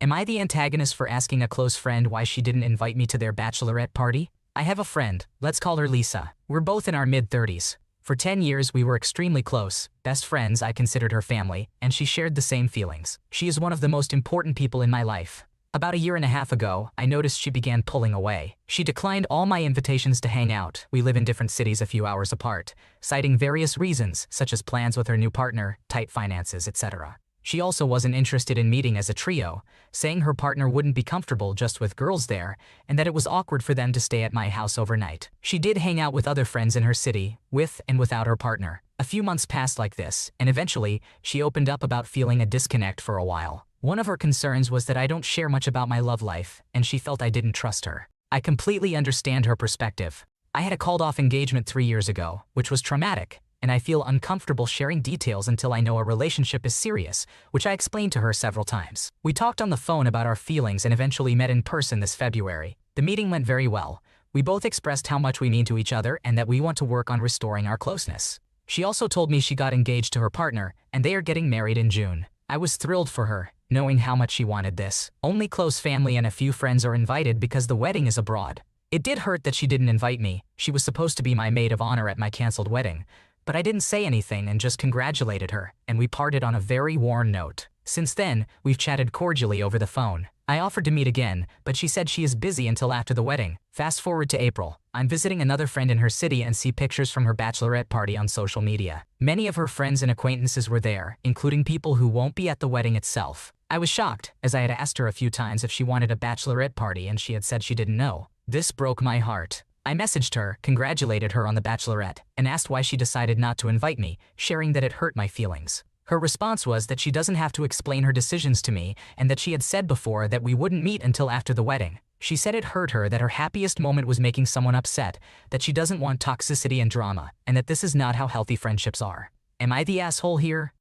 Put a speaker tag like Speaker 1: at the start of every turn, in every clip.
Speaker 1: Am I the antagonist for asking a close friend why she didn't invite me to their bachelorette party? I have a friend, let's call her Lisa. We're both in our mid-30s. For 10 years we were extremely close, best friends. I considered her family, and she shared the same feelings. She is one of the most important people in my life. About a year and a half ago, I noticed she began pulling away. She declined all my invitations to hang out. We live in different cities a few hours apart, citing various reasons, such as plans with her new partner, tight finances, etc. She also wasn't interested in meeting as a trio, saying her partner wouldn't be comfortable just with girls there, and that it was awkward for them to stay at my house overnight. She did hang out with other friends in her city, with and without her partner. A few months passed like this, and eventually, she opened up about feeling a disconnect for a while. One of her concerns was that I don't share much about my love life, and she felt I didn't trust her. I completely understand her perspective. I had a called-off engagement 3 years ago, which was traumatic, and I feel uncomfortable sharing details until I know a relationship is serious, which I explained to her several times. We talked on the phone about our feelings and eventually met in person this February. The meeting went very well. We both expressed how much we mean to each other and that we want to work on restoring our closeness. She also told me she got engaged to her partner, and they are getting married in June. I was thrilled for her, knowing how much she wanted this. Only close family and a few friends are invited because the wedding is abroad. It did hurt that she didn't invite me. She was supposed to be my maid of honor at my canceled wedding. But I didn't say anything and just congratulated her, and we parted on a very warm note. Since then, we've chatted cordially over the phone. I offered to meet again, but she said she is busy until after the wedding. Fast forward to April. I'm visiting another friend in her city and see pictures from her bachelorette party on social media. Many of her friends and acquaintances were there, including people who won't be at the wedding itself. I was shocked, as I had asked her a few times if she wanted a bachelorette party and she had said she didn't know. This broke my heart. I messaged her, congratulated her on the bachelorette, and asked why she decided not to invite me, sharing that it hurt my feelings. Her response was that she doesn't have to explain her decisions to me and that she had said before that we wouldn't meet until after the wedding. She said it hurt her that her happiest moment was making someone upset, that she doesn't want toxicity and drama, and that this is not how healthy friendships are. Am I the asshole here?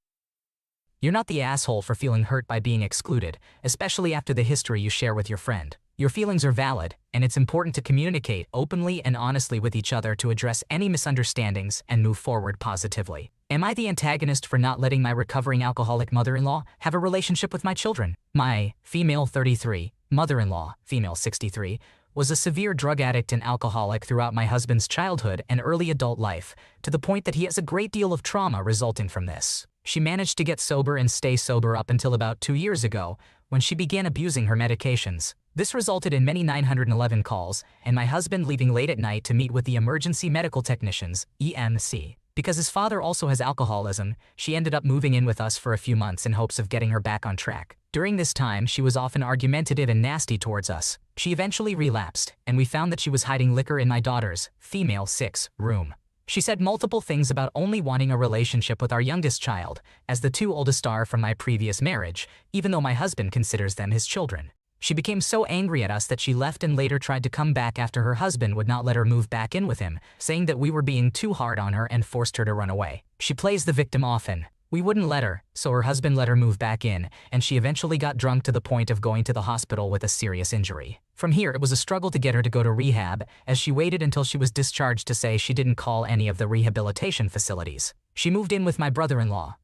Speaker 1: You're not the asshole for feeling hurt by being excluded, especially after the history you share with your friend. Your feelings are valid, and it's important to communicate openly and honestly with each other to address any misunderstandings and move forward positively. Am I the antagonist for not letting my recovering alcoholic mother-in-law have a relationship with my children? My female 33, mother-in-law, female 63, was a severe drug addict and alcoholic throughout my husband's childhood and early adult life, to the point that he has a great deal of trauma resulting from this. She managed to get sober and stay sober up until about 2 years ago, when she began abusing her medications. This resulted in many 911 calls, and my husband leaving late at night to meet with the emergency medical technicians, EMC. Because his father also has alcoholism, she ended up moving in with us for a few months in hopes of getting her back on track. During this time, she was often argumentative and nasty towards us. She eventually relapsed, and we found that she was hiding liquor in my daughter's, female 6, room. She said multiple things about only wanting a relationship with our youngest child, as the 2 oldest are from my previous marriage, even though my husband considers them his children. She became so angry at us that she left and later tried to come back after her husband would not let her move back in with him, saying that we were being too hard on her and forced her to run away. She plays the victim often. We wouldn't let her, so her husband let her move back in, and she eventually got drunk to the point of going to the hospital with a serious injury. From here, it was a struggle to get her to go to rehab, as she waited until she was discharged to say she didn't call any of the rehabilitation facilities. She moved in with my brother-in-law,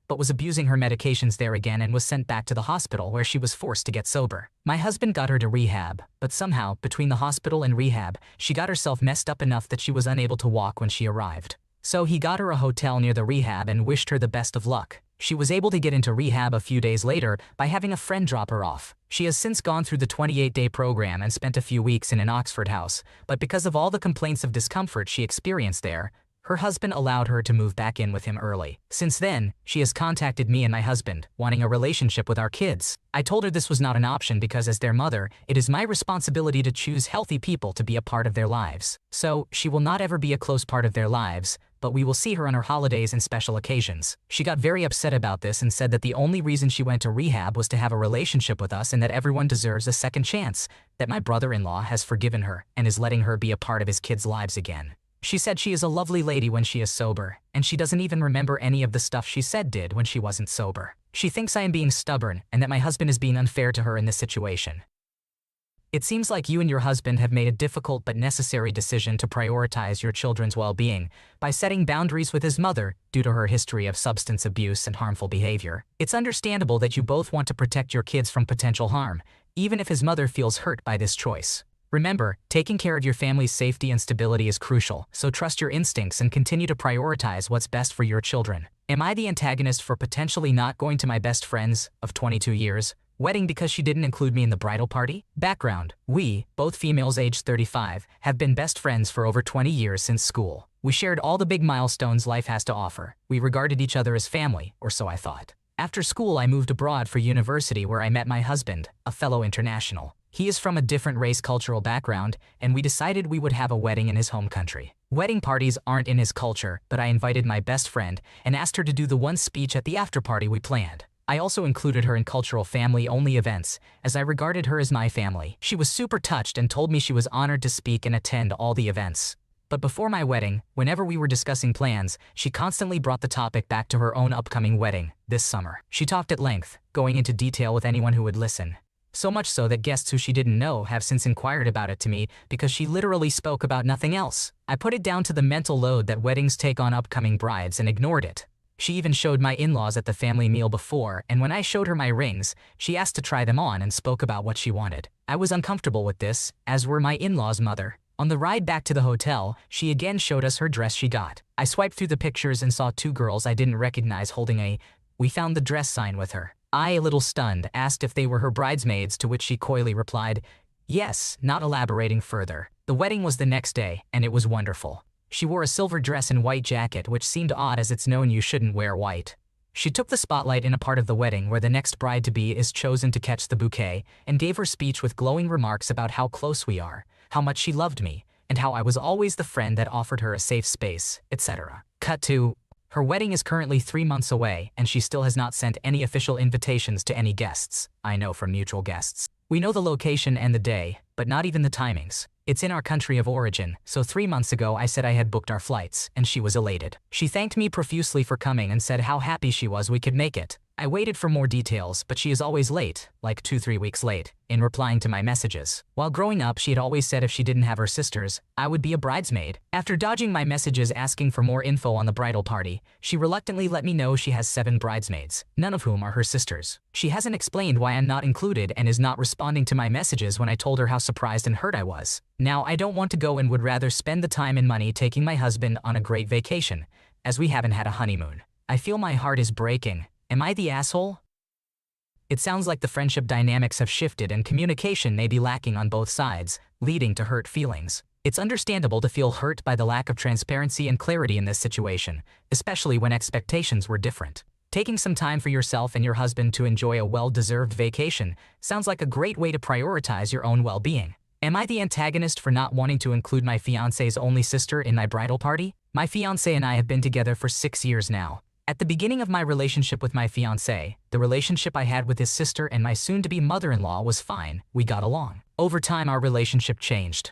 Speaker 1: but was abusing her medications there again and was sent back to the hospital where she was forced to get sober. My husband got her to rehab, but somehow, between the hospital and rehab, she got herself messed up enough that she was unable to walk when she arrived. So he got her a hotel near the rehab and wished her the best of luck. She was able to get into rehab a few days later by having a friend drop her off. She has since gone through the 28-day program and spent a few weeks in an Oxford house, but because of all the complaints of discomfort she experienced there, her husband allowed her to move back in with him early. Since then, she has contacted me and my husband, wanting a relationship with our kids. I told her this was not an option because as their mother, it is my responsibility to choose healthy people to be a part of their lives. So, she will not ever be a close part of their lives, but we will see her on her holidays and special occasions. She got very upset about this and said that the only reason she went to rehab was to have a relationship with us and that everyone deserves a second chance, that my brother-in-law has forgiven her and is letting her be a part of his kids' lives again. She said she is a lovely lady when she is sober, and she doesn't even remember any of the stuff she said did when she wasn't sober. She thinks I am being stubborn and that my husband is being unfair to her in this situation. It seems like you and your husband have made a difficult but necessary decision to prioritize your children's well-being by setting boundaries with his mother due to her history of substance abuse and harmful behavior. It's understandable that you both want to protect your kids from potential harm, even if his mother feels hurt by this choice. Remember, taking care of your family's safety and stability is crucial, so trust your instincts and continue to prioritize what's best for your children. Am I the antagonist for potentially not going to my best friend's, of 22 years, wedding because she didn't include me in the bridal party? Background: we, both females aged 35, have been best friends for over 20 years since school. We shared all the big milestones life has to offer. We regarded each other as family, or so I thought. After school, I moved abroad for university where I met my husband, a fellow international. He is from a different race-cultural background, and we decided we would have a wedding in his home country. Wedding parties aren't in his culture, but I invited my best friend and asked her to do the one speech at the after-party we planned. I also included her in cultural family-only events, as I regarded her as my family. She was super touched and told me she was honored to speak and attend all the events. But before my wedding, whenever we were discussing plans, she constantly brought the topic back to her own upcoming wedding, this summer. She talked at length, going into detail with anyone who would listen. So much so that guests who she didn't know have since inquired about it to me because she literally spoke about nothing else. I put it down to the mental load that weddings take on upcoming brides and ignored it. She even showed my in-laws at the family meal before, and when I showed her my rings, she asked to try them on and spoke about what she wanted. I was uncomfortable with this, as were my in-laws' mother. On the ride back to the hotel, she again showed us her dress she got. I swiped through the pictures and saw two girls I didn't recognize holding a "we found the dress" sign with her. I, a little stunned, asked if they were her bridesmaids, to which she coyly replied, "Yes," not elaborating further. The wedding was the next day, and it was wonderful. She wore a silver dress and white jacket, which seemed odd as it's known you shouldn't wear white. She took the spotlight in a part of the wedding where the next bride-to-be is chosen to catch the bouquet, and gave her speech with glowing remarks about how close we are, how much she loved me, and how I was always the friend that offered her a safe space, etc. Cut to: her wedding is currently 3 months away, and she still has not sent any official invitations to any guests. I know from mutual guests. We know the location and the day, but not even the timings. It's in our country of origin, so 3 months ago I said I had booked our flights, and she was elated. She thanked me profusely for coming and said how happy she was we could make it. I waited for more details, but she is always late, like 2-3 weeks late, in replying to my messages. While growing up, she had always said if she didn't have her sisters, I would be a bridesmaid. After dodging my messages asking for more info on the bridal party, she reluctantly let me know she has 7 bridesmaids, none of whom are her sisters. She hasn't explained why I'm not included and is not responding to my messages when I told her how surprised and hurt I was. Now, I don't want to go and would rather spend the time and money taking my husband on a great vacation, as we haven't had a honeymoon. I feel my heart is breaking. Am I the asshole? It sounds like the friendship dynamics have shifted and communication may be lacking on both sides, leading to hurt feelings. It's understandable to feel hurt by the lack of transparency and clarity in this situation, especially when expectations were different. Taking some time for yourself and your husband to enjoy a well-deserved vacation sounds like a great way to prioritize your own well-being. Am I the antagonist for not wanting to include my fiancé's only sister in my bridal party? My fiancé and I have been together for 6 years now. At the beginning of my relationship with my fiancé, the relationship I had with his sister and my soon-to-be mother-in-law was fine. We got along. Over time, our relationship changed.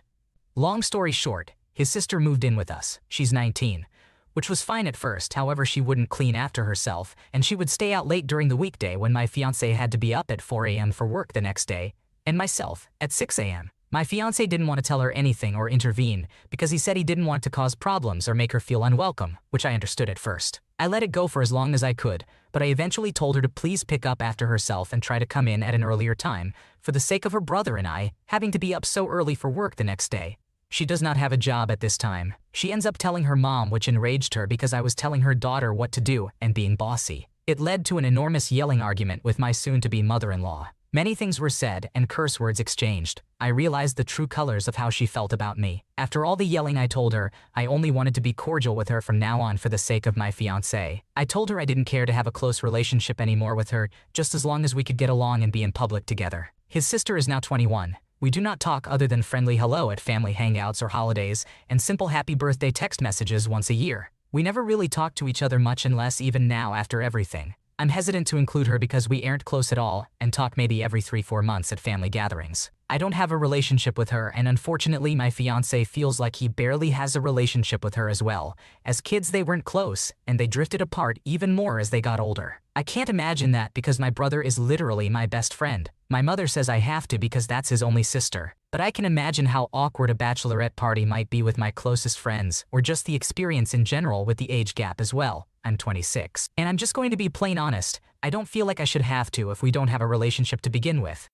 Speaker 1: Long story short, his sister moved in with us. She's 19, which was fine at first. However, she wouldn't clean after herself, and she would stay out late during the weekday when my fiancé had to be up at 4 a.m. for work the next day, and myself at 6 a.m. My fiancé didn't want to tell her anything or intervene because he said he didn't want to cause problems or make her feel unwelcome, which I understood at first. I let it go for as long as I could, but I eventually told her to please pick up after herself and try to come in at an earlier time, for the sake of her brother and I, having to be up so early for work the next day. She does not have a job at this time. She ends up telling her mom, which enraged her because I was telling her daughter what to do and being bossy. It led to an enormous yelling argument with my soon-to-be mother-in-law. Many things were said and curse words exchanged. I realized the true colors of how she felt about me. After all the yelling, I told her I only wanted to be cordial with her from now on for the sake of my fiancé. I told her I didn't care to have a close relationship anymore with her, just as long as we could get along and be in public together. His sister is now 21. We do not talk other than friendly hello at family hangouts or holidays, and simple happy birthday text messages once a year. We never really talk to each other much unless even now after everything. I'm hesitant to include her because we aren't close at all and talk maybe every 3-4 months at family gatherings. I don't have a relationship with her, and unfortunately my fiancé feels like he barely has a relationship with her as well. As kids they weren't close, and they drifted apart even more as they got older. I can't imagine that because my brother is literally my best friend. My mother says I have to because that's his only sister. But I can imagine how awkward a bachelorette party might be with my closest friends, or just the experience in general with the age gap as well. I'm 26. And I'm just going to be plain honest, I don't feel like I should have to if we don't have a relationship to begin with.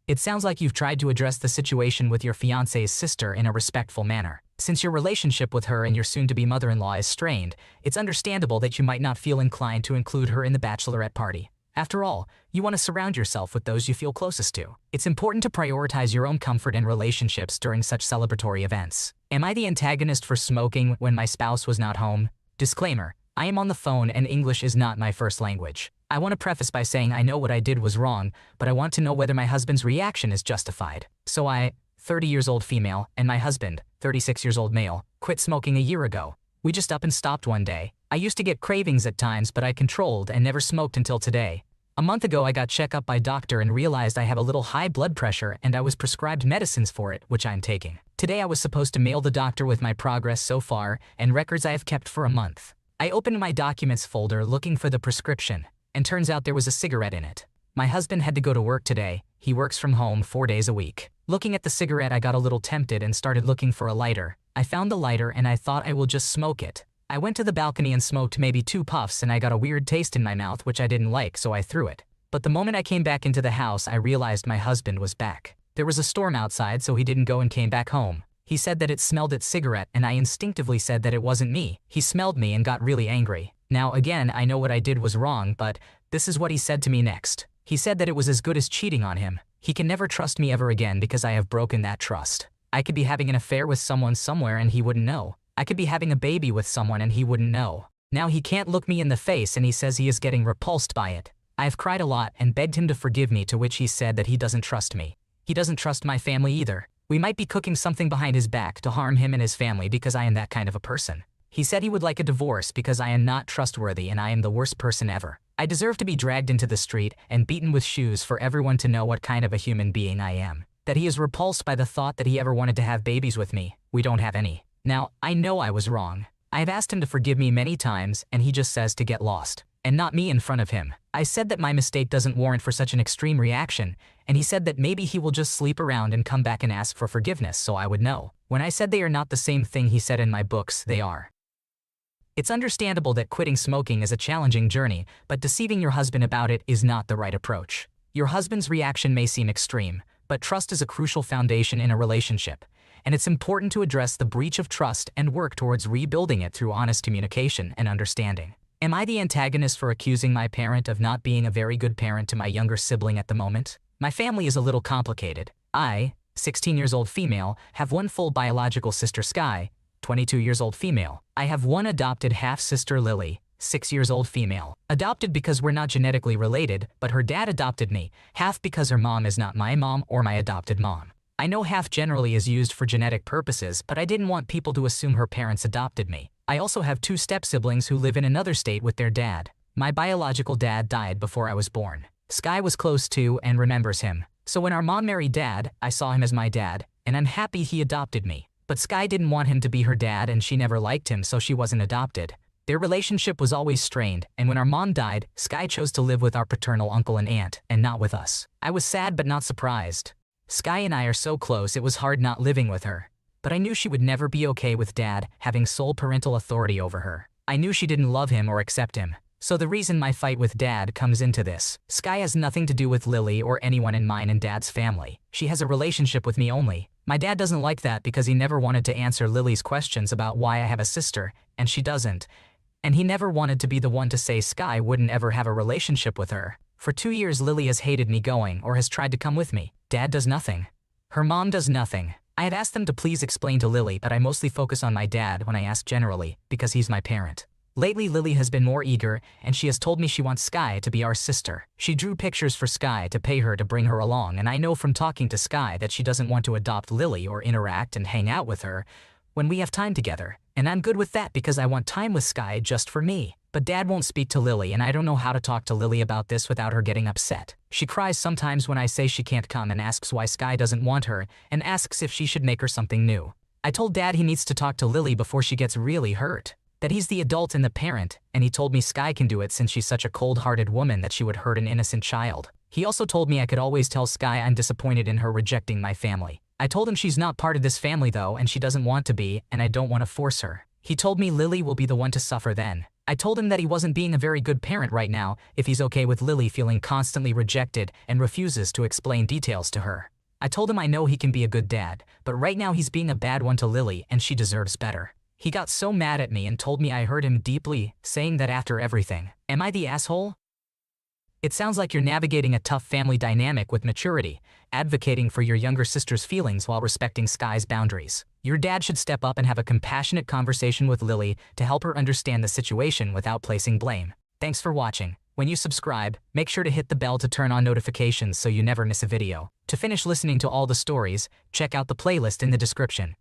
Speaker 1: It sounds like you've tried to address the situation with your fiancé's sister in a respectful manner. Since your relationship with her and your soon-to-be mother-in-law is strained, it's understandable that you might not feel inclined to include her in the bachelorette party. After all, you want to surround yourself with those you feel closest to. It's important to prioritize your own comfort and relationships during such celebratory events. Am I the antagonist for smoking when my spouse was not home? Disclaimer: I am on the phone and English is not my first language. I want to preface by saying I know what I did was wrong, but I want to know whether my husband's reaction is justified. So I, 30 years old female, and my husband, 36 years old male, quit smoking a year ago. We just up and stopped one day. I used to get cravings at times, but I controlled and never smoked until today. A month ago I got checked up by doctor and realized I have a little high blood pressure and I was prescribed medicines for it, which I'm taking. Today I was supposed to mail the doctor with my progress so far and records I have kept for a month. I opened my documents folder looking for the prescription, and turns out there was a cigarette in it. My husband had to go to work today. He works from home 4 days a week. Looking at the cigarette I got a little tempted and started looking for a lighter. I found the lighter and I thought I will just smoke it. I went to the balcony and smoked maybe 2 puffs and I got a weird taste in my mouth which I didn't like, so I threw it. But the moment I came back into the house I realized my husband was back. There was a storm outside so he didn't go and came back home. He said that it smelled its cigarette and I instinctively said that it wasn't me. He smelled me and got really angry. Now again, I know what I did was wrong, but this is what he said to me next. He said that it was as good as cheating on him. He can never trust me ever again because I have broken that trust. I could be having an affair with someone somewhere and he wouldn't know. I could be having a baby with someone and he wouldn't know. Now he can't look me in the face and he says he is getting repulsed by it. I have cried a lot and begged him to forgive me, to which he said that he doesn't trust me. He doesn't trust my family either. We might be cooking something behind his back to harm him and his family because I am that kind of a person. He said he would like a divorce because I am not trustworthy and I am the worst person ever. I deserve to be dragged into the street and beaten with shoes for everyone to know what kind of a human being I am. That he is repulsed by the thought that he ever wanted to have babies with me. We don't have any. Now, I know I was wrong. I have asked him to forgive me many times and he just says to get lost. And not me in front of him. I said that my mistake doesn't warrant for such an extreme reaction, and he said that maybe he will just sleep around and come back and ask for forgiveness so I would know. When I said they are not the same thing he said in my books, they are. It's understandable that quitting smoking is a challenging journey, but deceiving your husband about it is not the right approach. Your husband's reaction may seem extreme, but trust is a crucial foundation in a relationship, and it's important to address the breach of trust and work towards rebuilding it through honest communication and understanding. Am I the antagonist for accusing my parent of not being a very good parent to my younger sibling at the moment? My family is a little complicated. I, 16 years old female, have one full biological sister, Sky, 22 years old female. I have one adopted half-sister, Lily, 6 years old female. Adopted because we're not genetically related, but her dad adopted me, half because her mom is not my mom or my adopted mom. I know half generally is used for genetic purposes, but I didn't want people to assume her parents adopted me. I also have 2 step-siblings who live in another state with their dad. My biological dad died before I was born. Sky was close to and remembers him. So when our mom married Dad, I saw him as my dad, and I'm happy he adopted me. But Sky didn't want him to be her dad and she never liked him, so she wasn't adopted. Their relationship was always strained, and when our mom died, Sky chose to live with our paternal uncle and aunt, and not with us. I was sad but not surprised. Sky and I are so close it was hard not living with her. But I knew she would never be okay with Dad having sole parental authority over her. I knew she didn't love him or accept him. So the reason my fight with Dad comes into this. Sky has nothing to do with Lily or anyone in mine and Dad's family. She has a relationship with me only. My dad doesn't like that because he never wanted to answer Lily's questions about why I have a sister, and she doesn't. And he never wanted to be the one to say Sky wouldn't ever have a relationship with her. For 2 years Lily has hated me going or has tried to come with me. Dad does nothing. Her mom does nothing. I had asked them to please explain to Lily, but I mostly focus on my dad when I ask generally, because he's my parent. Lately Lily has been more eager, and she has told me she wants Sky to be our sister. She drew pictures for Sky to pay her to bring her along, and I know from talking to Sky that she doesn't want to adopt Lily or interact and hang out with her, when we have time together, and I'm good with that because I want time with Sky just for me. But Dad won't speak to Lily and I don't know how to talk to Lily about this without her getting upset. She cries sometimes when I say she can't come and asks why Sky doesn't want her and asks if she should make her something new. I told Dad he needs to talk to Lily before she gets really hurt. That he's the adult and the parent, and he told me Sky can do it since she's such a cold-hearted woman that she would hurt an innocent child. He also told me I could always tell Sky I'm disappointed in her rejecting my family. I told him she's not part of this family though and she doesn't want to be, and I don't want to force her. He told me Lily will be the one to suffer then. I told him that he wasn't being a very good parent right now if he's okay with Lily feeling constantly rejected and refuses to explain details to her. I told him I know he can be a good dad, but right now he's being a bad one to Lily and she deserves better. He got so mad at me and told me I hurt him deeply, saying that after everything. Am I the asshole? It sounds like you're navigating a tough family dynamic with maturity, advocating for your younger sister's feelings while respecting Sky's boundaries. Your dad should step up and have a compassionate conversation with Lily to help her understand the situation without placing blame. Thanks for watching. When you subscribe, make sure to hit the bell to turn on notifications so you never miss a video. To finish listening to all the stories, check out the playlist in the description.